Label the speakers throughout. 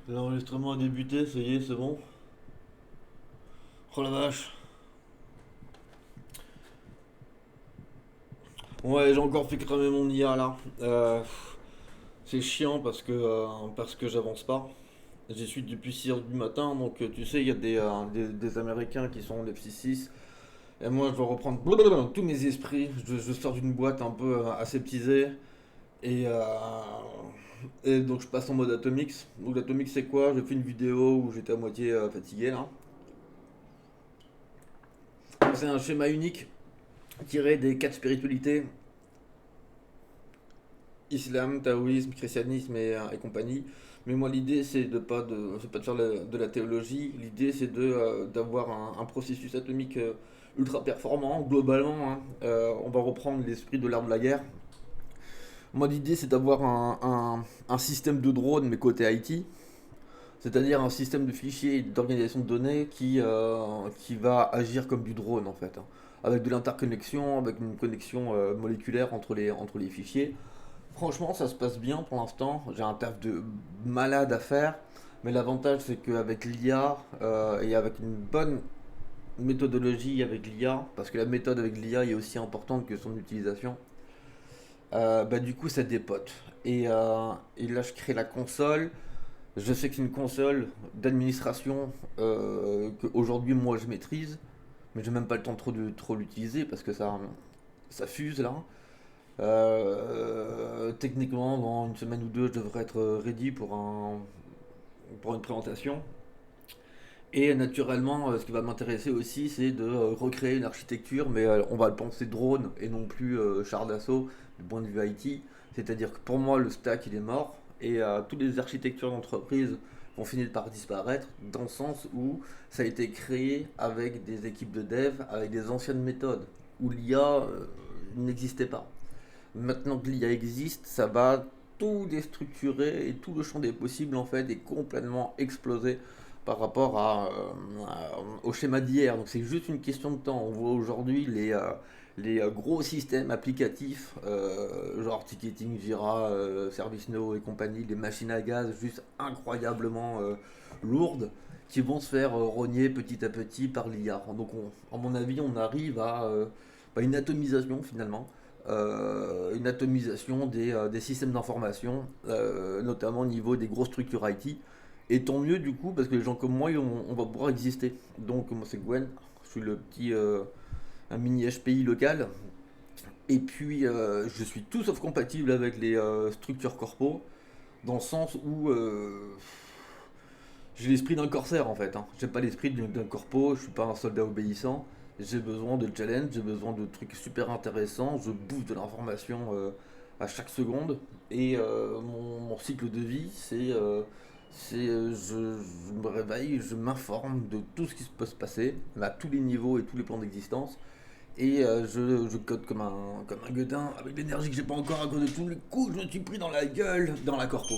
Speaker 1: L'enregistrement a débuté, ça y est, c'est bon. Oh la vache. Ouais, j'ai encore fait cramer mon IA là. C'est chiant parce que j'avance pas. J'y suis depuis 6 heures du matin, donc tu sais, il y a des Américains qui sont en F66. Et moi, je dois reprendre blablabla tous mes esprits. Je sors d'une boîte un peu aseptisée. Et, euh, et donc, je passe en mode Atomix. Donc, l'Atomix, c'est quoi? J'ai fait une vidéo où j'étais à moitié fatigué là. C'est un schéma unique tiré des quatre spiritualités: islam, taoïsme, christianisme et compagnie. Mais moi, l'idée, c'est pas de faire de la théologie. L'idée, c'est d'avoir un processus atomique ultra performant, globalement, hein. On va reprendre l'esprit de l'art de la guerre. Moi, l'idée, c'est d'avoir un système de drone, mais côté IT. C'est-à-dire un système de fichiers et d'organisation de données qui va agir comme du drone, en fait, hein. Avec de l'interconnexion, avec une connexion moléculaire entre les fichiers. Franchement, ça se passe bien pour l'instant. J'ai un taf de malade à faire. Mais l'avantage, c'est qu'avec l'IA et avec une bonne méthodologie avec l'IA, parce que la méthode avec l'IA est aussi importante que son utilisation, bah, du coup, ça dépote. Et là, je crée la console. Je sais que c'est une console d'administration qu'aujourd'hui, moi, je maîtrise. Mais j'ai même pas le temps de trop l'utiliser parce que ça fuse là. Techniquement, dans une semaine ou deux, je devrais être ready pour une présentation. Et naturellement, ce qui va m'intéresser aussi, c'est de recréer une architecture, mais on va le penser drone et non plus char d'assaut du point de vue IT. C'est-à-dire que pour moi, le stack, il est mort et toutes les architectures d'entreprise vont finir par disparaître dans le sens où ça a été créé avec des équipes de dev, avec des anciennes méthodes où l'IA n'existait pas. Maintenant que l'IA existe, ça va tout déstructurer et tout le champ des possibles en fait est complètement explosé par rapport au schéma d'hier. Donc c'est juste une question de temps. On voit aujourd'hui les gros systèmes applicatifs, genre ticketing, Jira, ServiceNow et compagnie, les machines à gaz juste incroyablement lourdes qui vont se faire rogner petit à petit par l'IA. Donc à mon avis, on arrive à une atomisation finalement, une atomisation des systèmes d'information, notamment au niveau des grosses structures IT. Et tant mieux du coup, parce que les gens comme moi, on va pouvoir exister. Donc moi c'est Gwen, je suis le petit un mini HPI local. Et puis je suis tout sauf compatible avec les structures corpo, dans le sens où j'ai l'esprit d'un corsaire en fait, hein. J'ai pas l'esprit d'un corpo, je suis pas un soldat obéissant. J'ai besoin de challenge, j'ai besoin de trucs super intéressants. Je bouffe de l'information à chaque seconde. Et mon cycle de vie, je me réveille, je m'informe de tout ce qui peut se passer, à tous les niveaux et tous les plans d'existence. Et je code comme un gueudin, avec l'énergie que j'ai pas encore à cause de tous les coups que je me suis pris dans la gueule dans la corpo.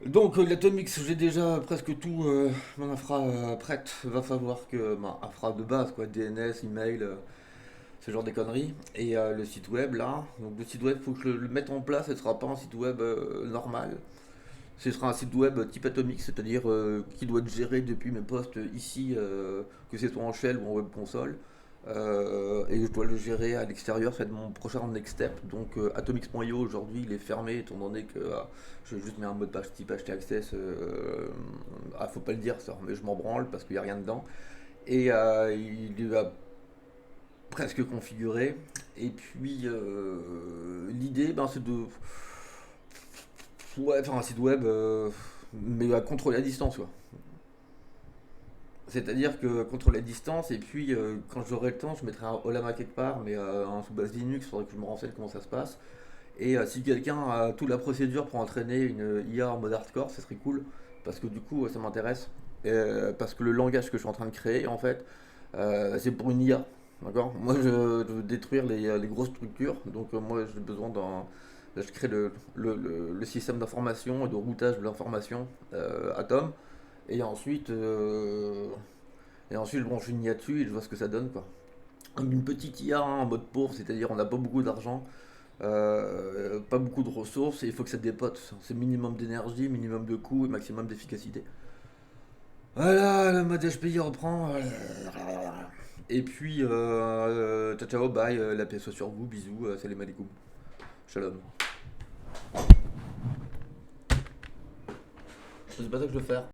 Speaker 1: Donc l'Atomix, j'ai déjà presque tout mon infra prête. Va falloir que ma infra de base, quoi, DNS, email, ce genre des conneries. Et le site web là, donc le site web, faut que je le mette en place. Ce sera pas un site web normal. Ce sera un site web type Atomix, c'est-à-dire qui doit être géré depuis mes postes ici, que ce soit en shell ou en web console. Et je dois le gérer à l'extérieur, c'est mon prochain next step. Donc Atomix.io aujourd'hui il est fermé étant donné que je juste mets un mot de passe type htaccess. Faut pas le dire ça, mais je m'en branle parce qu'il n'y a rien dedans. Et il va presque configuré. Et puis l'idée ben, c'est de ouais, faire un site web mais à contrôler à distance quoi. C'est-à-dire que contrôler à distance, et puis quand j'aurai le temps, je mettrai un Olama quelque part, mais un sous base Linux, il faudrait que je me renseigne comment ça se passe. Et si quelqu'un a toute la procédure pour entraîner une IA en mode hardcore, ça serait cool, parce que du coup ça m'intéresse. Parce que le langage que je suis en train de créer, en fait, c'est pour une IA. D'accord. Moi je veux détruire les grosses structures, donc moi j'ai besoin d'un. Là, je crée le système d'information et de routage de l'information Atom. Et ensuite, je branche une IA dessus et je vois ce que ça donne, quoi. Une petite IA hein, en mode pauvre, c'est-à-dire on n'a pas beaucoup d'argent. pas beaucoup de ressources et il faut que ça dépote. C'est minimum d'énergie, minimum de coût et maximum d'efficacité. Voilà, le mode HPI reprend. Et puis, ciao ciao, bye, la paix soit sur vous, bisous, salam alaikum. Shalom. C'est pas ça que je veux faire.